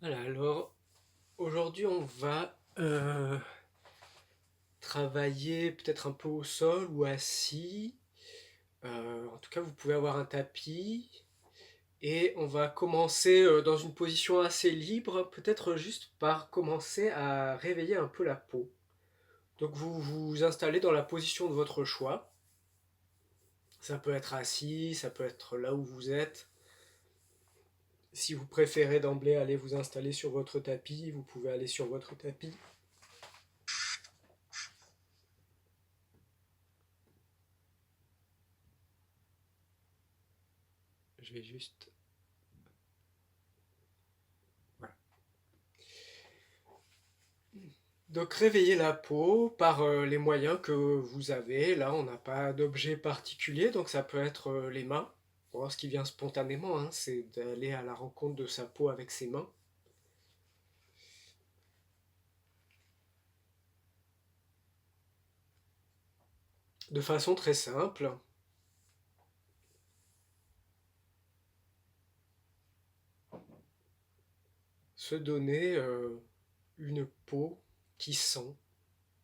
Voilà, alors aujourd'hui on va travailler peut-être un peu au sol ou assis. En tout cas, vous pouvez avoir un tapis et on va commencer dans une position assez libre, peut-être juste par commencer à réveiller un peu la peau. Donc vous vous installez dans la position de votre choix. Ça peut être assis, ça peut être là où vous êtes. Si vous préférez d'emblée aller vous installer sur votre tapis, vous pouvez aller sur votre tapis. Je vais juste... Voilà. Donc réveiller la peau par les moyens que vous avez. Là, on n'a pas d'objet particulier, donc ça peut être les mains. Bon, ce qui vient spontanément, hein, c'est d'aller à la rencontre de sa peau avec ses mains. De façon très simple, se donner une peau qui sent,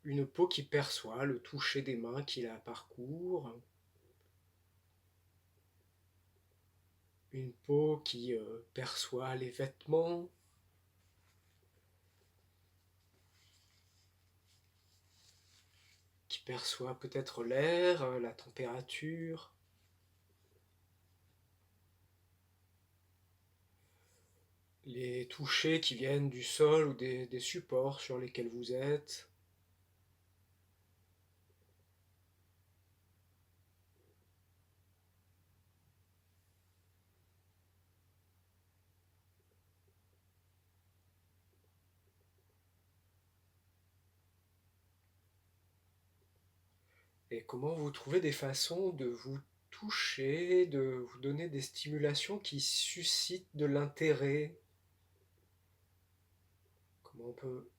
une peau qui perçoit le toucher des mains qui la parcourent, une peau qui perçoit les vêtements, qui perçoit peut-être l'air, la température, les touchés qui viennent du sol ou des supports sur lesquels vous êtes. Et comment vous trouvez des façons de vous toucher, de vous donner des stimulations qui suscitent de l'intérêt. Comment on peut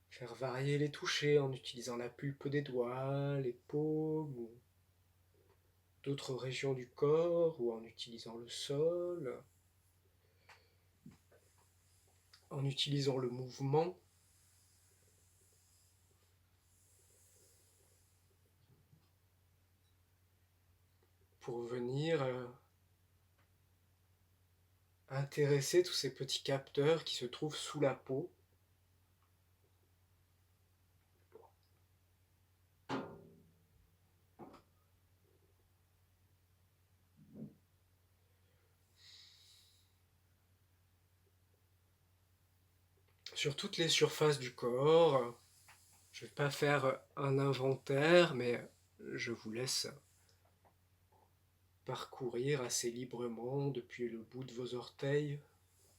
faire varier les touchés en utilisant la pulpe des doigts, les paumes, ou d'autres régions du corps, ou en utilisant le sol, en utilisant le mouvement. Pour venir intéresser tous ces petits capteurs qui se trouvent sous la peau. Sur toutes les surfaces du corps. Je ne vais pas faire un inventaire, mais je vous laisse parcourir assez librement depuis le bout de vos orteils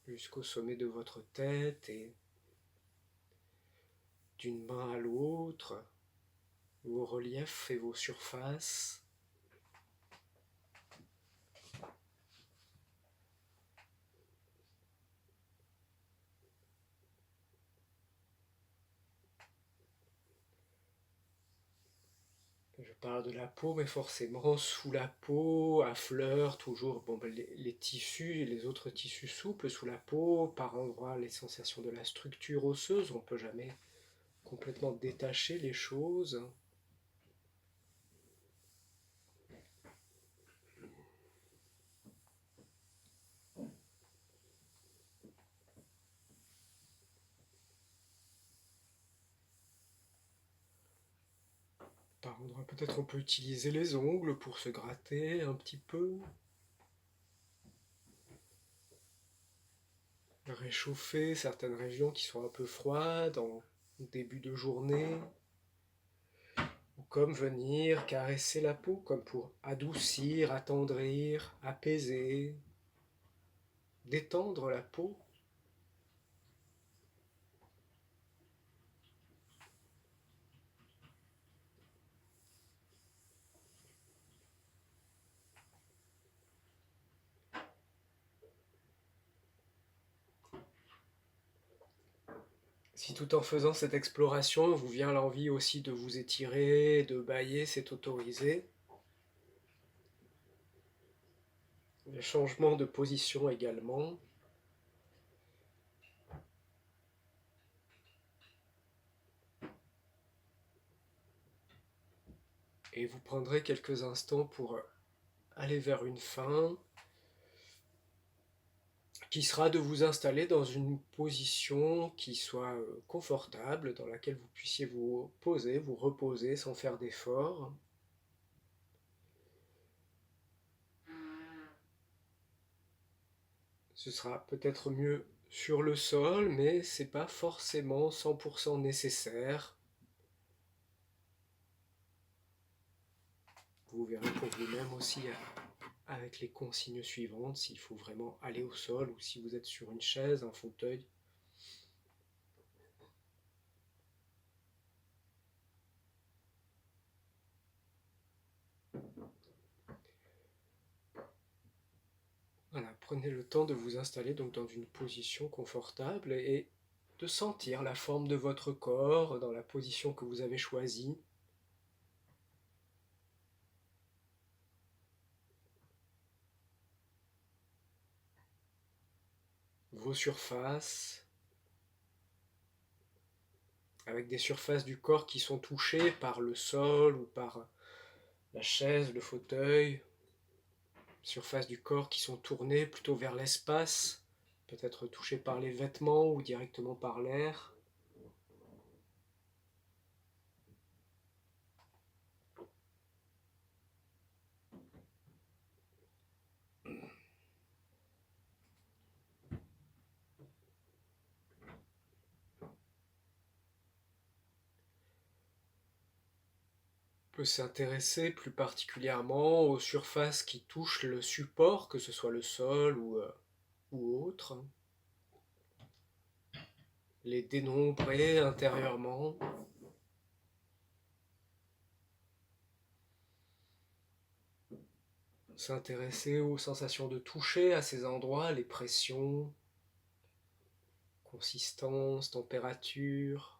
jusqu'au sommet de votre tête et d'une main à l'autre, vos reliefs et vos surfaces. Je parle de la peau, mais forcément sous la peau, à fleur, toujours bon, les tissus et les autres tissus souples sous la peau, par endroits les sensations de la structure osseuse, on ne peut jamais complètement détacher les choses. Par endroits, peut-être on peut utiliser les ongles pour se gratter un petit peu, réchauffer certaines régions qui sont un peu froides en début de journée, ou comme venir caresser la peau, comme pour adoucir, attendrir, apaiser, détendre la peau. Si tout en faisant cette exploration, vous vient l'envie aussi de vous étirer, de bâiller, c'est autorisé. Le changement de position également. Et vous prendrez quelques instants pour aller vers une fin qui sera de vous installer dans une position qui soit confortable, dans laquelle vous puissiez vous poser, vous reposer sans faire d'effort. Ce sera peut-être mieux sur le sol, mais c'est pas forcément 100% nécessaire. Vous verrez pour vous-même aussi avec les consignes suivantes s'il faut vraiment aller au sol ou si vous êtes sur une chaise, un fauteuil. Voilà, prenez le temps de vous installer donc dans une position confortable et de sentir la forme de votre corps dans la position que vous avez choisie. Vos surfaces, avec des surfaces du corps qui sont touchées par le sol ou par la chaise, le fauteuil, surfaces du corps qui sont tournées plutôt vers l'espace, peut-être touchées par les vêtements ou directement par l'air. On peut s'intéresser plus particulièrement aux surfaces qui touchent le support, que ce soit le sol ou autre. Les dénombrer intérieurement. S'intéresser aux sensations de toucher à ces endroits, les pressions, consistance, température.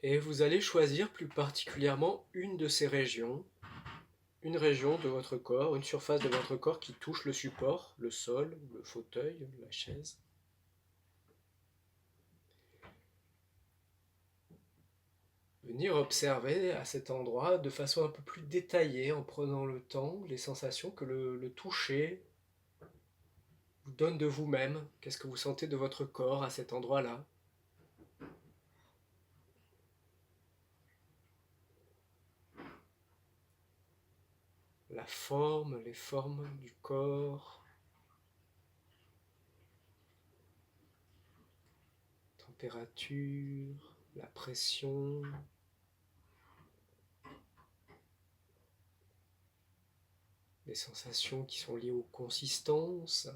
Et vous allez choisir plus particulièrement une de ces régions, une région de votre corps, une surface de votre corps qui touche le support, le sol, le fauteuil, la chaise. Venir observer à cet endroit de façon un peu plus détaillée, en prenant le temps, les sensations que le toucher vous donne de vous-même. Qu'est-ce que vous sentez de votre corps à cet endroit-là? La forme, les formes du corps, température, la pression, les sensations qui sont liées aux consistances,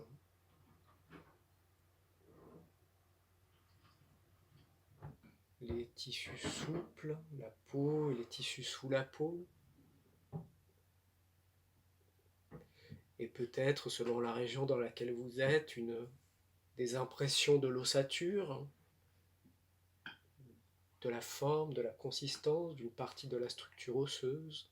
les tissus souples, la peau et les tissus sous la peau. Et peut-être, selon la région dans laquelle vous êtes, des impressions de l'ossature, de la forme, de la consistance, d'une partie de la structure osseuse.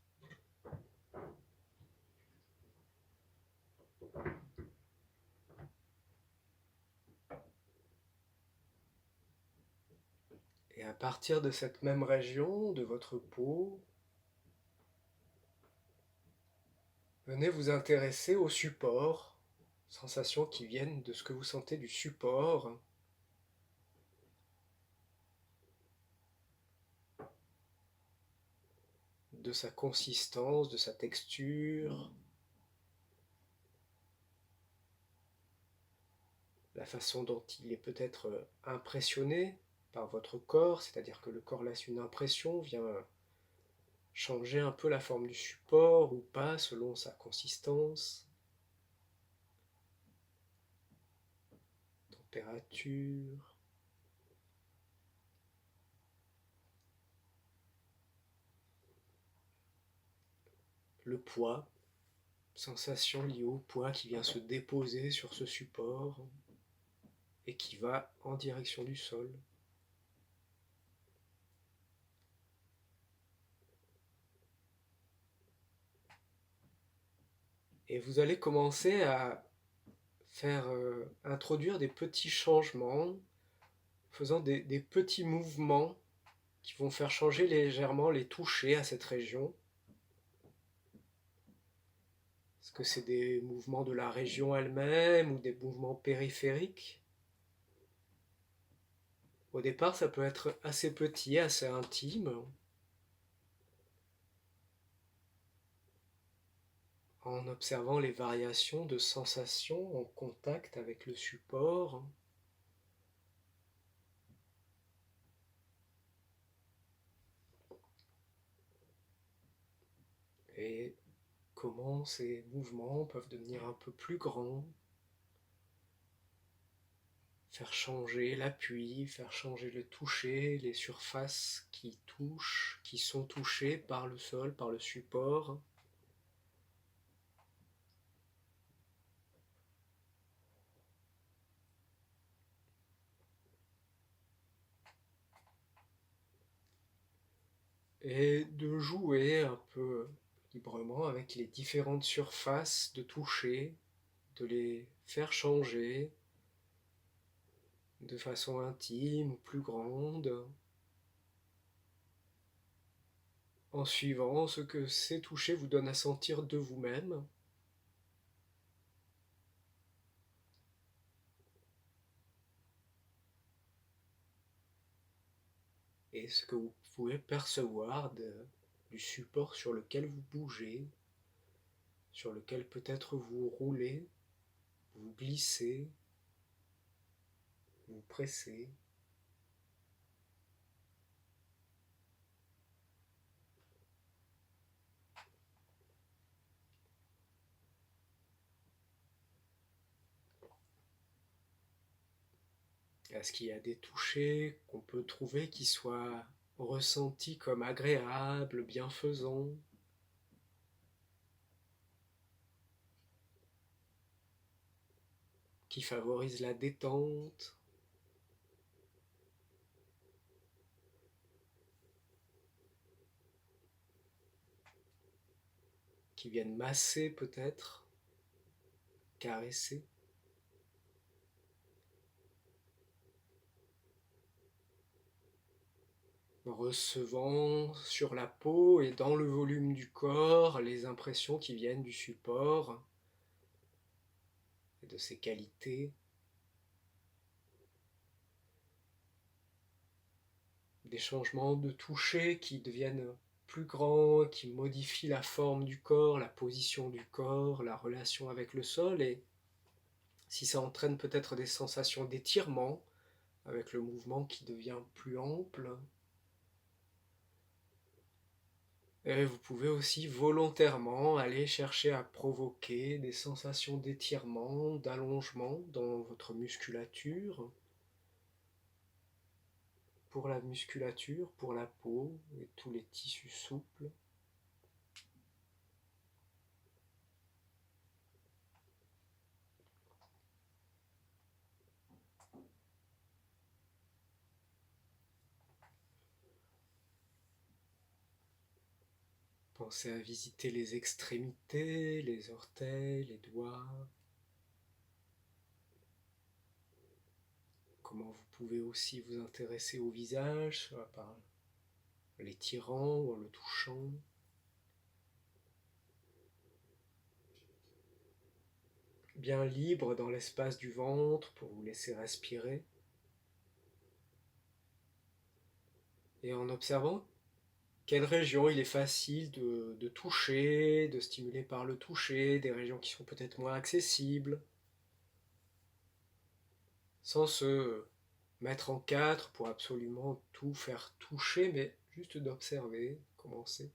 Et à partir de cette même région, de votre peau, venez vous intéresser au support, sensations qui viennent de ce que vous sentez du support, de sa consistance, de sa texture, la façon dont il est peut-être impressionné par votre corps, c'est-à-dire que le corps laisse une impression, vient changer un peu la forme du support ou pas selon sa consistance, température, le poids, sensation liée au poids qui vient se déposer sur ce support et qui va en direction du sol. Et vous allez commencer à faire introduire des petits changements, faisant des petits mouvements qui vont faire changer légèrement les touchés à cette région. Est-ce que c'est des mouvements de la région elle-même ou des mouvements périphériques? Au départ, ça peut être assez petit, assez intime, en observant les variations de sensations en contact avec le support. Et comment ces mouvements peuvent devenir un peu plus grands, faire changer l'appui, faire changer le toucher, les surfaces qui touchent, qui sont touchées par le sol, par le support. Et de jouer un peu librement avec les différentes surfaces de toucher, de les faire changer de façon intime ou plus grande, en suivant ce que ces touchés vous donnent à sentir de vous-même. Et ce que vous pouvez percevoir du support sur lequel vous bougez, sur lequel peut-être vous roulez, vous glissez, vous pressez. Est-ce qu'il y a des touchés qu'on peut trouver qui soient ressentis comme agréables, bienfaisants, qui favorisent la détente, qui viennent masser peut-être, caresser, recevant sur la peau et dans le volume du corps les impressions qui viennent du support et de ses qualités. Des changements de toucher qui deviennent plus grands, qui modifient la forme du corps, la position du corps, la relation avec le sol, et si ça entraîne peut-être des sensations d'étirement, avec le mouvement qui devient plus ample. Et vous pouvez aussi volontairement aller chercher à provoquer des sensations d'étirement, d'allongement dans votre musculature, pour la musculature, pour la peau et tous les tissus souples. Pensez à visiter les extrémités, les orteils, les doigts. Comment vous pouvez aussi vous intéresser au visage, soit par l'étirant ou en le touchant. Bien libre dans l'espace du ventre pour vous laisser respirer. Et en observant quelle région il est facile de toucher, de stimuler par le toucher, des régions qui sont peut-être moins accessibles, sans se mettre en quatre pour absolument tout faire toucher, mais juste d'observer, commencer.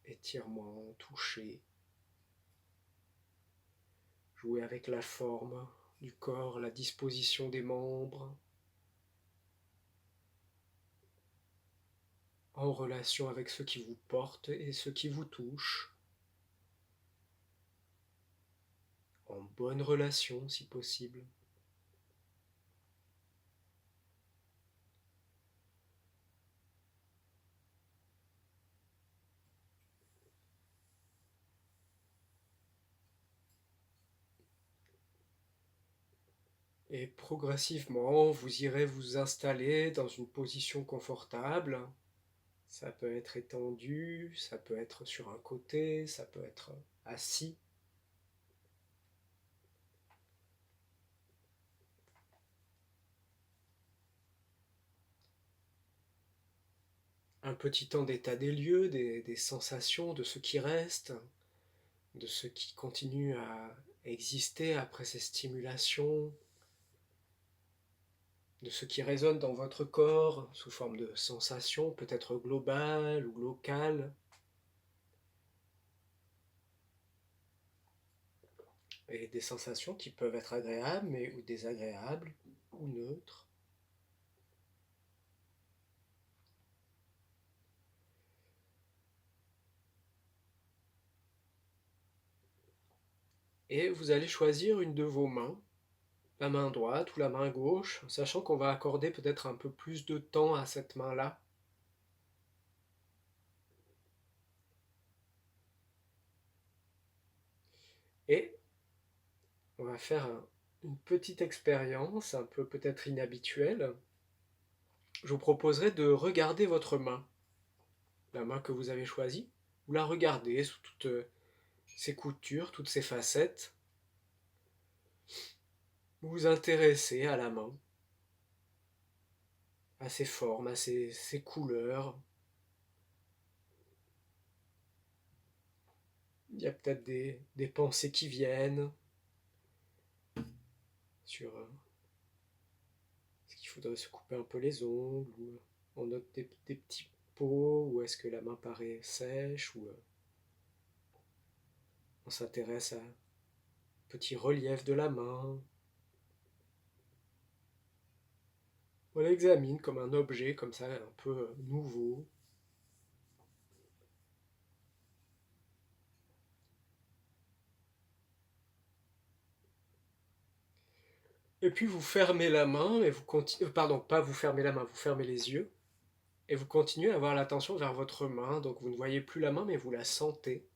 Étirement, toucher, jouer avec la forme du corps, la disposition des membres, en relation avec ceux qui vous portent et ceux qui vous touchent, en bonne relation si possible. Et progressivement, vous irez vous installer dans une position confortable. Ça peut être étendu, ça peut être sur un côté, ça peut être assis. Un petit temps d'état des lieux, des sensations, de ce qui reste, de ce qui continue à exister après ces stimulations, de ce qui résonne dans votre corps sous forme de sensations, peut-être globales ou locales, et des sensations qui peuvent être agréables mais ou désagréables ou neutres. Et vous allez choisir une de vos mains, la main droite ou la main gauche, sachant qu'on va accorder peut-être un peu plus de temps à cette main-là. Et on va faire une petite expérience, un peu peut-être inhabituelle. Je vous proposerai de regarder votre main, la main que vous avez choisie, vous la regardez sous toutes ses coutures, toutes ses facettes. Vous vous intéressez à la main, à ses formes, à ses couleurs. Il y a peut-être des pensées qui viennent sur est-ce qu'il faudrait se couper un peu les ongles, ou on note des petits pots, ou est-ce que la main paraît sèche, ou on s'intéresse à petit relief de la main. On l'examine comme un objet, comme ça, un peu nouveau. Et puis vous fermez la main, et vous continuez, pardon, pas vous fermez la main, vous fermez les yeux, et vous continuez à avoir l'attention vers votre main, donc vous ne voyez plus la main, mais vous la sentez.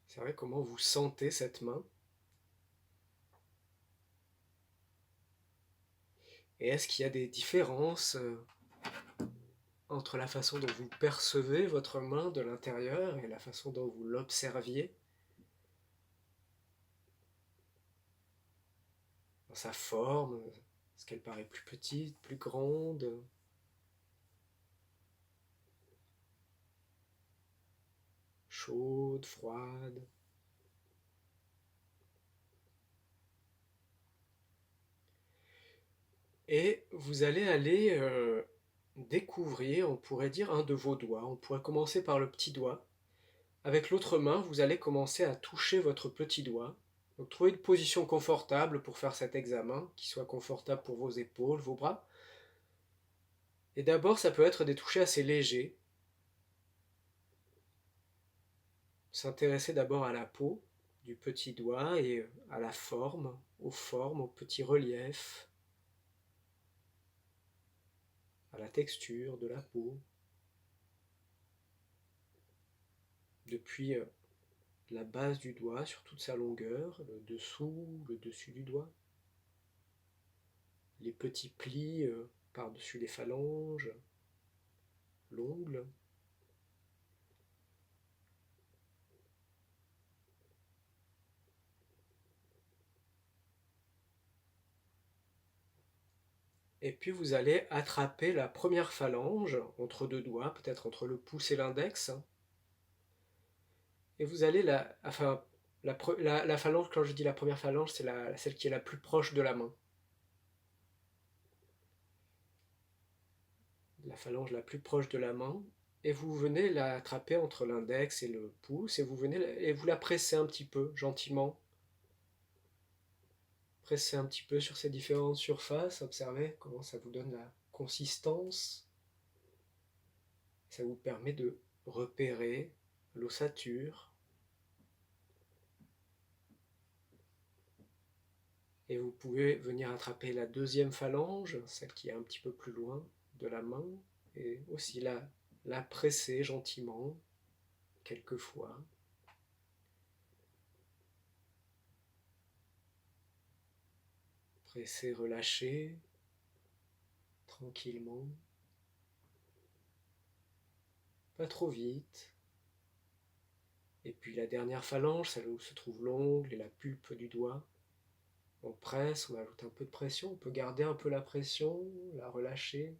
C'est vrai comment vous sentez cette main. Et est-ce qu'il y a des différences entre la façon dont vous percevez votre main de l'intérieur et la façon dont vous l'observiez, dans sa forme, est-ce qu'elle paraît plus petite, plus grande, chaude, froide? Et vous allez aller découvrir, on pourrait dire, un de vos doigts. On pourrait commencer par le petit doigt. Avec l'autre main, vous allez commencer à toucher votre petit doigt. Donc trouvez une position confortable pour faire cet examen, qui soit confortable pour vos épaules, vos bras. Et d'abord, ça peut être des touchés assez légers. S'intéresser d'abord à la peau du petit doigt et à la forme, aux formes, aux petits reliefs, à la texture de la peau. Depuis la base du doigt sur toute sa longueur, le dessous, le dessus du doigt, les petits plis par-dessus les phalanges, l'ongle. Et puis vous allez attraper la première phalange entre deux doigts, peut-être entre le pouce et l'index. Et vous allez enfin, la phalange, quand je dis la première phalange, c'est celle qui est la plus proche de la main. La phalange la plus proche de la main. Et vous venez l'attraper entre l'index et le pouce, et vous la pressez un petit peu, gentiment. Pressez un petit peu sur ces différentes surfaces, observez comment ça vous donne la consistance. Ça vous permet de repérer l'ossature. Et vous pouvez venir attraper la deuxième phalange, celle qui est un petit peu plus loin de la main, et aussi la presser gentiment, quelques fois. Pressez, relâchez, tranquillement. Pas trop vite. Et puis la dernière phalange, celle où se trouve l'ongle et la pulpe du doigt. On presse, on ajoute un peu de pression, on peut garder un peu la pression, la relâcher.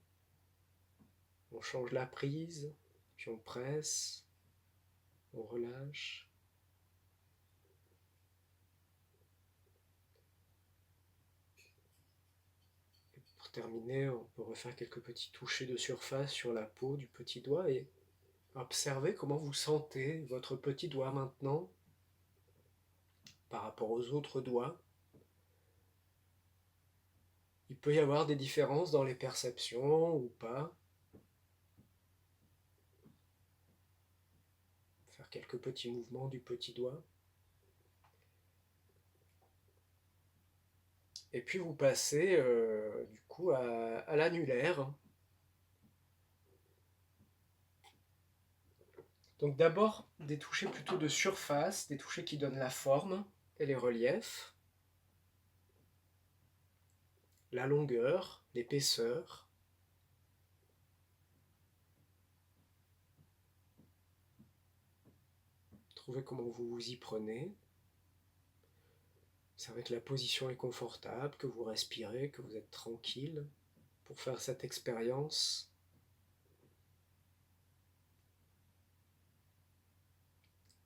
On change la prise, puis on presse, on relâche. Et pour terminer, on peut refaire quelques petits touchés de surface sur la peau du petit doigt et observez comment vous sentez votre petit doigt maintenant par rapport aux autres doigts. Il peut y avoir des différences dans les perceptions ou pas. Faire quelques petits mouvements du petit doigt. Et puis vous passez du coup à l'annulaire. Donc d'abord des touchés plutôt de surface, des touchés qui donnent la forme et les reliefs, la longueur, l'épaisseur. Trouvez comment vous vous y prenez. Observez que la position est confortable, que vous respirez, que vous êtes tranquille pour faire cette expérience.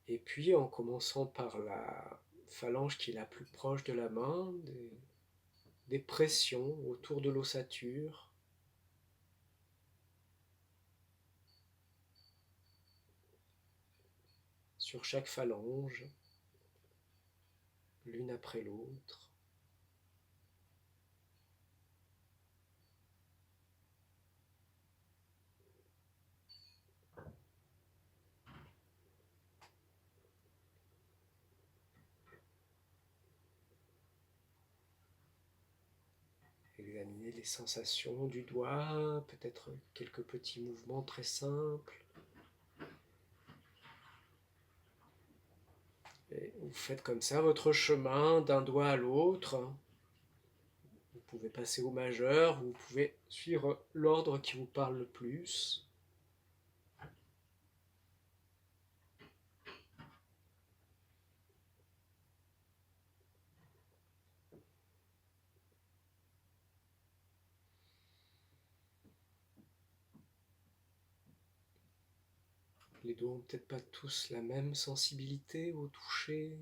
Et puis en commençant par la phalange qui est la plus proche de la main, des pressions autour de l'ossature. Sur chaque phalange, l'une après l'autre. Examinez les sensations du doigt, peut-être quelques petits mouvements très simples. Et vous faites comme ça votre chemin d'un doigt à l'autre. Vous pouvez passer au majeur, vous pouvez suivre l'ordre qui vous parle le plus. Les doigts n'ont peut-être pas tous la même sensibilité au toucher.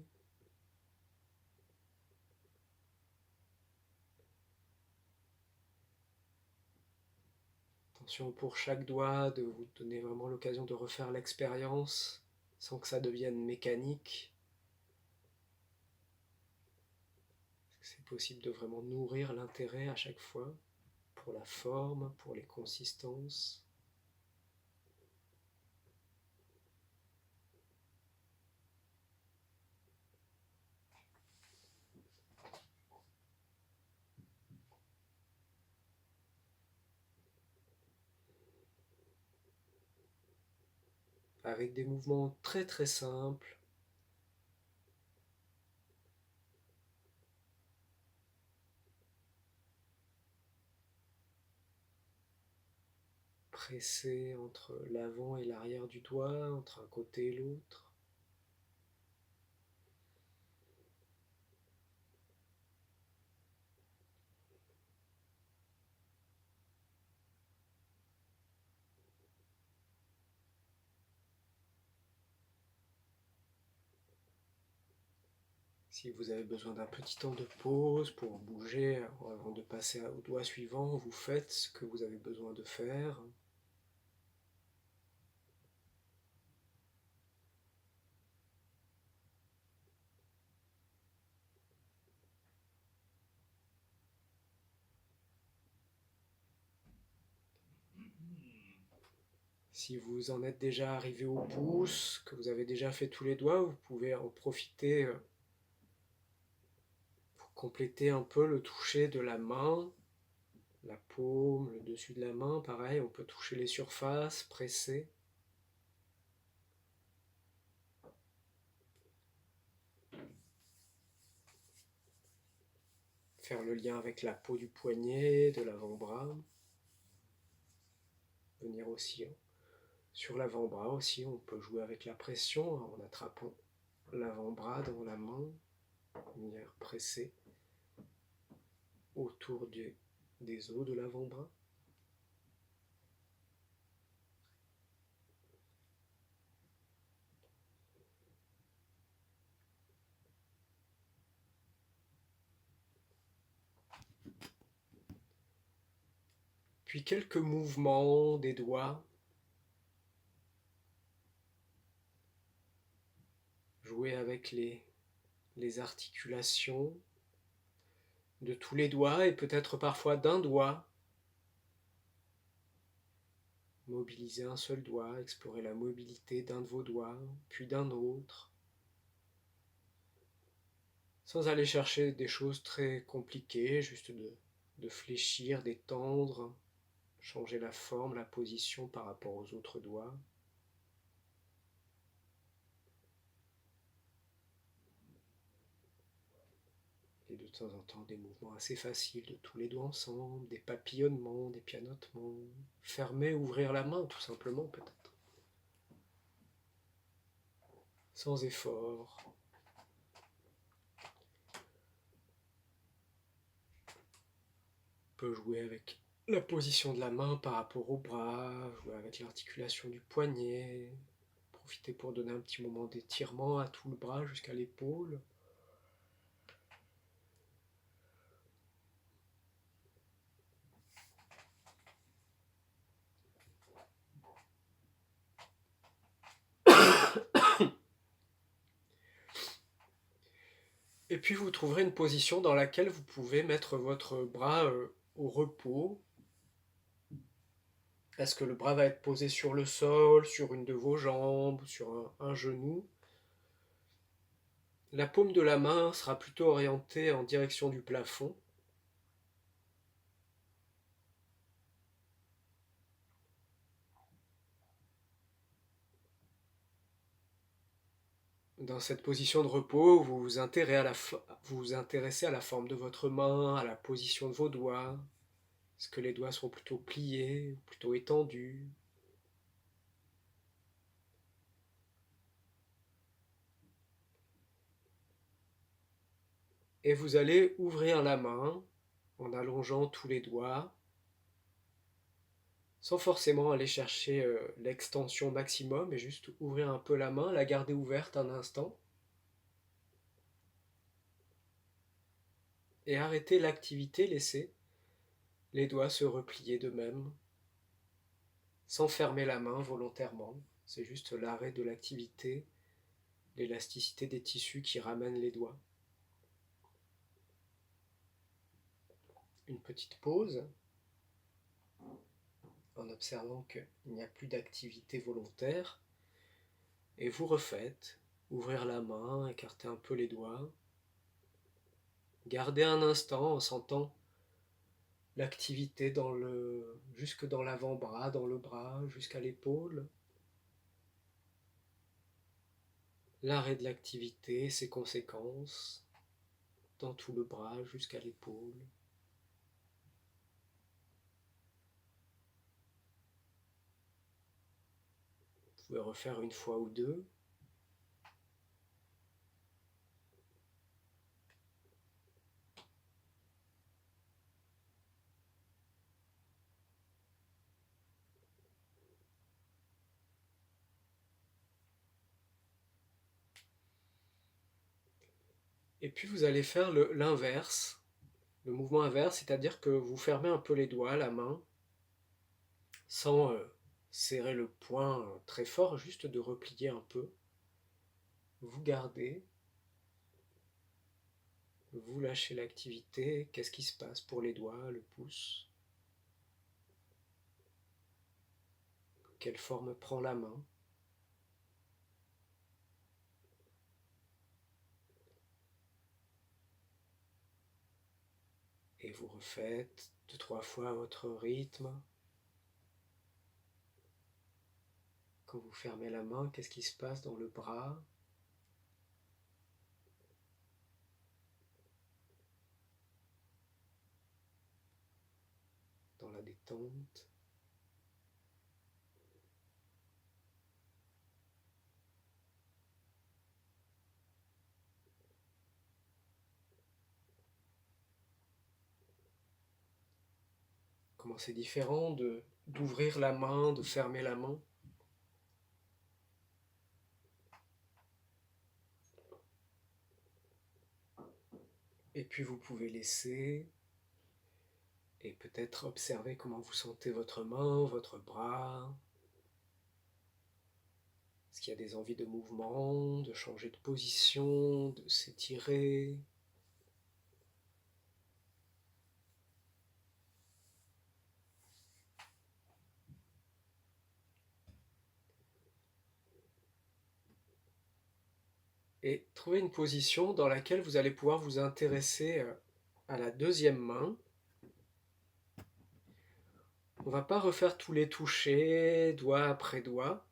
Attention pour chaque doigt de vous donner vraiment l'occasion de refaire l'expérience sans que ça devienne mécanique. C'est possible de vraiment nourrir l'intérêt à chaque fois pour la forme, pour les consistances. Avec des mouvements très très simples. Pressé entre l'avant et l'arrière du doigt, entre un côté et l'autre. Si vous avez besoin d'un petit temps de pause pour bouger avant de passer au doigt suivant, vous faites ce que vous avez besoin de faire. Si vous en êtes déjà arrivé au pouce, que vous avez déjà fait tous les doigts, vous pouvez en profiter pour compléter un peu le toucher de la main, la paume, le dessus de la main, pareil, on peut toucher les surfaces, presser. faire le lien avec la peau du poignet, de l'avant-bras. Venir aussi sur l'avant-bras aussi, on peut jouer avec la pression en attrapant l'avant-bras dans la main, venir presser autour des os de l'avant-bras. Puis quelques mouvements des doigts. Jouer avec les articulations de tous les doigts et peut-être parfois d'un doigt. Mobiliser un seul doigt, explorer la mobilité d'un de vos doigts, puis d'un autre. Sans aller chercher des choses très compliquées, juste de fléchir, d'étendre, changer la forme, la position par rapport aux autres doigts. Et de temps en temps, des mouvements assez faciles de tous les doigts ensemble, des papillonnements, des pianotements. Fermer, ouvrir la main, tout simplement, peut-être. Sans effort. On peut jouer avec la position de la main par rapport au bras, jouer avec l'articulation du poignet, profiter pour donner un petit moment d'étirement à tout le bras jusqu'à l'épaule. Et puis vous trouverez une position dans laquelle vous pouvez mettre votre bras au repos. Est-ce que le bras va être posé sur le sol, sur une de vos jambes, sur un genou? La paume de la main sera plutôt orientée en direction du plafond. Dans cette position de repos, vous vous intéressez à la forme de votre main, à la position de vos doigts. Est-ce que les doigts sont plutôt pliés, plutôt étendus? Et vous allez ouvrir la main en allongeant tous les doigts, sans forcément aller chercher l'extension maximum, mais juste ouvrir un peu la main, la garder ouverte un instant. Et arrêter l'activité, laisser les doigts se replier d'eux-mêmes, sans fermer la main volontairement. C'est juste l'arrêt de l'activité, l'élasticité des tissus qui ramènent les doigts. Une petite pause, en observant qu'il n'y a plus d'activité volontaire, et vous refaites, ouvrir la main, écarter un peu les doigts, garder un instant en sentant l'activité jusque dans l'avant-bras, dans le bras, jusqu'à l'épaule. L'arrêt de l'activité, ses conséquences, dans tout le bras jusqu'à l'épaule. Vous pouvez refaire une fois ou deux. Et puis vous allez faire l'inverse, le mouvement inverse, c'est-à-dire que vous fermez un peu les doigts, la main, sans serrer le poing très fort, juste de replier un peu. Vous gardez, vous lâchez l'activité. Qu'est-ce qui se passe pour les doigts, le pouce? Quelle forme prend la main? Et vous refaites 2-3 fois à votre rythme. Quand vous fermez la main, qu'est-ce qui se passe dans le bras? détente. Comment c'est différent d'ouvrir la main, de fermer la main. Et puis vous pouvez laisser et peut-être observer comment vous sentez votre main, votre bras. Est-ce qu'il y a des envies de mouvement, de changer de position, de s'étirer? Et trouvez une position dans laquelle vous allez pouvoir vous intéresser à la deuxième main. On ne va pas refaire tous les touchés, doigt après doigt.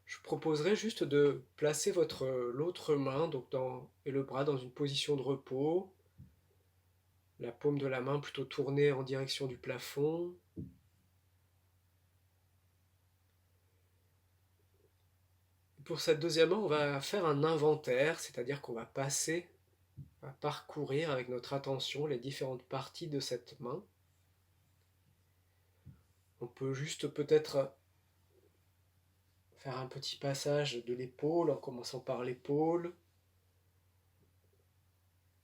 Je proposerai juste de placer l'autre main et le bras dans une position de repos, la paume de la main plutôt tournée en direction du plafond. Pour cette deuxième main, on va faire un inventaire, c'est-à-dire qu'on va parcourir avec notre attention les différentes parties de cette main. On peut juste peut-être faire un petit passage de l'épaule en commençant par l'épaule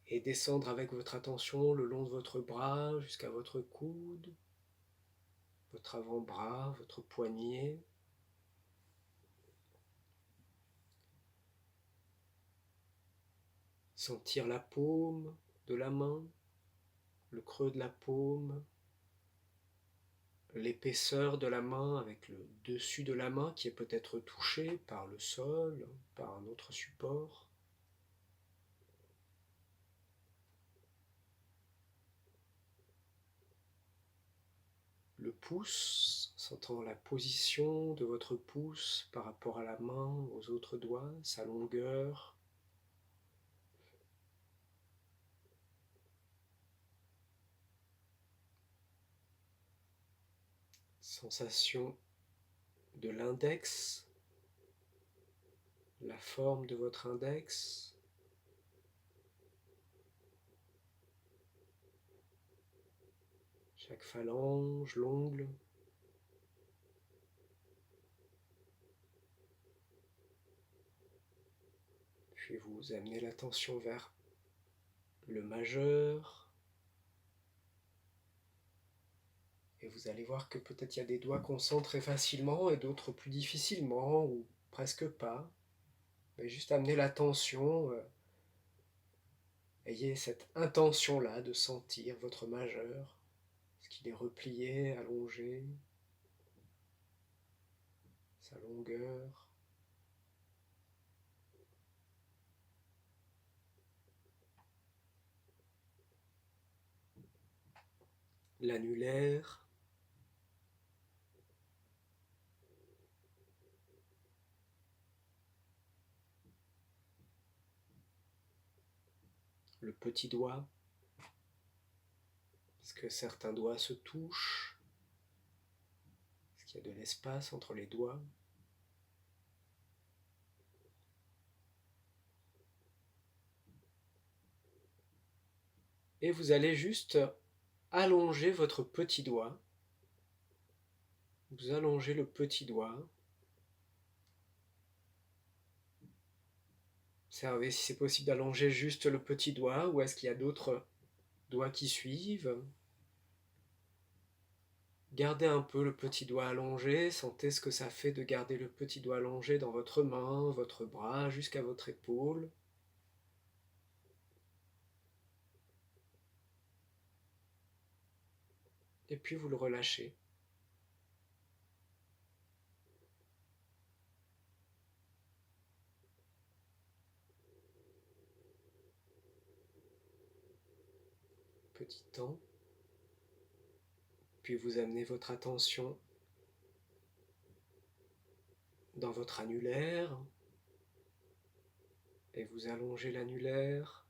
et descendre avec votre attention le long de votre bras jusqu'à votre coude, votre avant-bras, votre poignet. Sentir la paume de la main, le creux de la paume, l'épaisseur de la main avec le dessus de la main qui est peut-être touché par le sol, par un autre support. Le pouce, sentant la position de votre pouce par rapport à la main, aux autres doigts, sa longueur. Sensation de l'index, la forme de votre index. Chaque phalange, l'ongle. Puis vous amenez l'attention vers le majeur. Et vous allez voir que peut-être il y a des doigts qu'on sent très facilement et d'autres plus difficilement ou presque pas. Mais juste amener l'attention, ayez cette intention-là de sentir votre majeur. Est-ce qu'il est replié, allongé, sa longueur? L'annulaire. Le petit doigt. Est-ce que certains doigts se touchent? Est-ce qu'il y a de l'espace entre les doigts? Et vous allez juste allonger votre petit doigt. Vous allongez le petit doigt. Observez si c'est possible d'allonger juste le petit doigt ou est-ce qu'il y a d'autres doigts qui suivent. Gardez un peu le petit doigt allongé, sentez ce que ça fait de garder le petit doigt allongé dans votre main, votre bras, jusqu'à votre épaule. Et puis vous le relâchez. Petit temps. Puis vous amenez votre attention dans votre annulaire et vous allongez l'annulaire.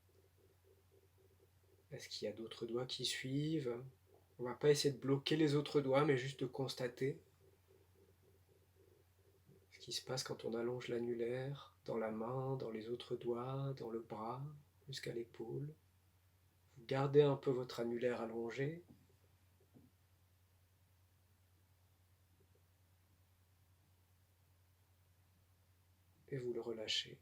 Est-ce qu'il y a d'autres doigts qui suivent? On va pas essayer de bloquer les autres doigts, mais juste de constater ce qui se passe quand on allonge l'annulaire dans la main, dans les autres doigts, dans le bras, jusqu'à l'épaule. Vous gardez un peu votre annulaire allongé. Et vous le relâchez.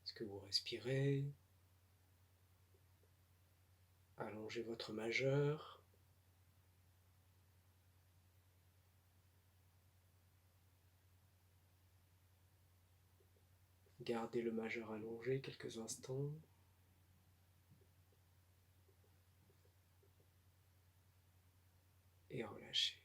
Est-ce que vous respirez? Allongez votre majeur. Gardez le majeur allongé quelques instants. Et relâchez.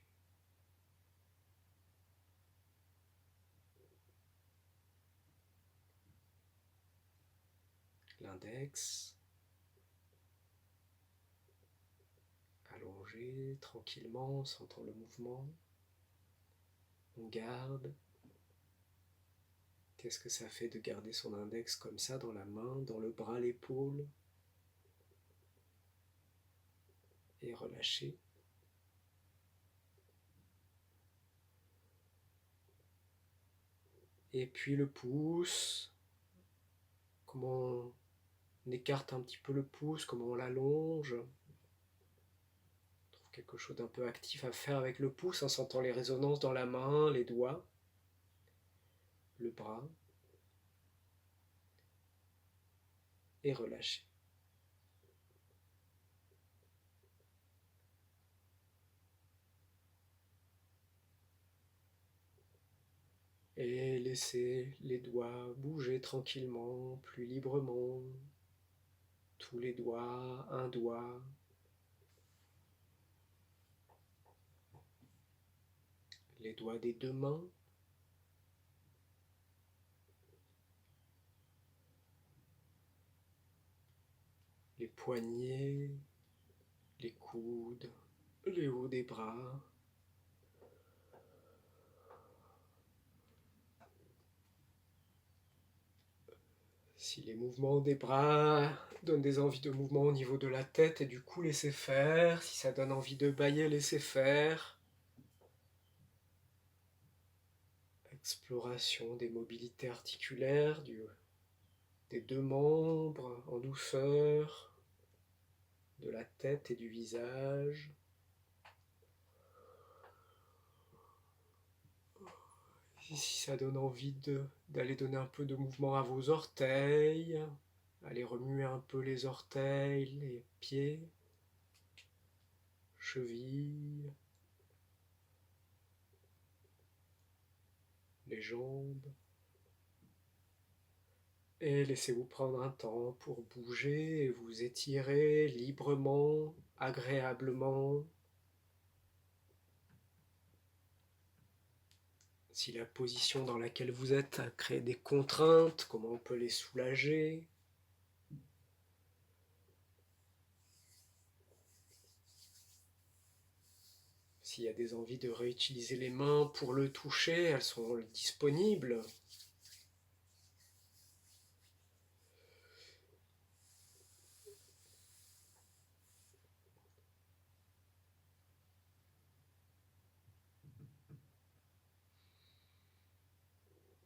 L'index. Allongé tranquillement, sentant le mouvement. On garde. Qu'est-ce que ça fait de garder son index comme ça dans la main, dans le bras, l'épaule? Et relâchez. Et puis le pouce. Comment on écarte un petit peu le pouce, comment on l'allonge. On trouve quelque chose d'un peu actif à faire avec le pouce en sentant les résonances dans la main, les doigts, le bras. Et relâchez. Et laissez les doigts bouger tranquillement, plus librement. Tous les doigts, un doigt. Les doigts des deux mains. Les poignets, les coudes, les hauts des bras. Si les mouvements des bras donnent des envies de mouvement au niveau de la tête et du cou, laissez faire. Si ça donne envie de bâiller, laissez faire. Exploration des mobilités articulaires, des deux membres en douceur, de la tête et du visage. Et si ça donne envie d'aller donner un peu de mouvement à vos orteils, allez remuer un peu les orteils, les pieds, chevilles, les jambes. Et laissez-vous prendre un temps pour bouger et vous étirer librement, agréablement. Si la position dans laquelle vous êtes crée des contraintes, comment on peut les soulager? S'il y a des envies de réutiliser les mains pour le toucher, elles sont disponibles.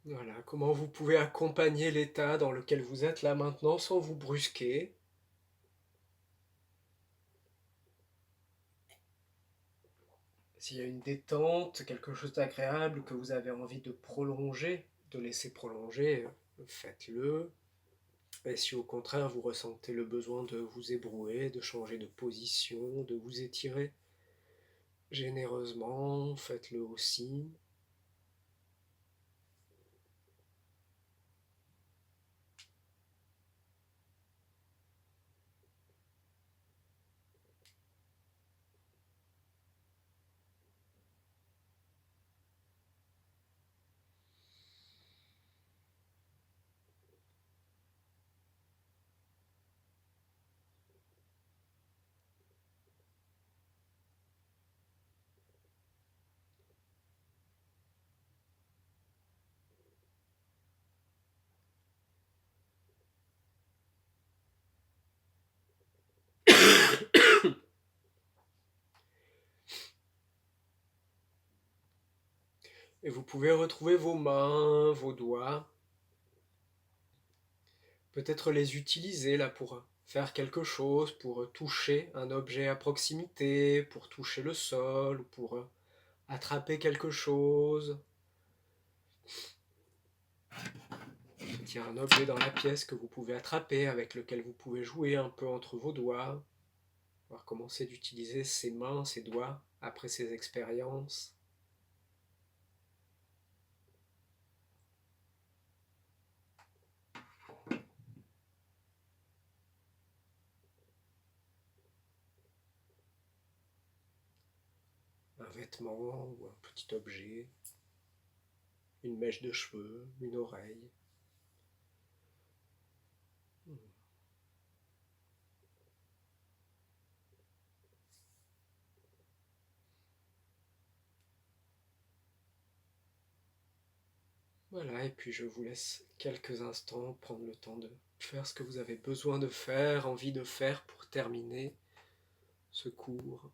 Voilà, comment vous pouvez accompagner l'état dans lequel vous êtes là maintenant sans vous brusquer. S'il y a une détente, quelque chose d'agréable que vous avez envie de prolonger, de laisser prolonger, faites-le. Et si au contraire vous ressentez le besoin de vous ébrouer, de changer de position, de vous étirer généreusement, faites-le aussi. Et vous pouvez retrouver vos mains, vos doigts. Peut-être les utiliser là pour faire quelque chose, pour toucher un objet à proximité, pour toucher le sol, ou pour attraper quelque chose. Il y a un objet dans la pièce que vous pouvez attraper, avec lequel vous pouvez jouer un peu entre vos doigts. On va recommencer d'utiliser ses mains, ses doigts, après ces expériences. Un vêtement ou un petit objet, une mèche de cheveux, une oreille. Voilà, et puis je vous laisse quelques instants prendre le temps de faire ce que vous avez besoin de faire, envie de faire pour terminer ce cours.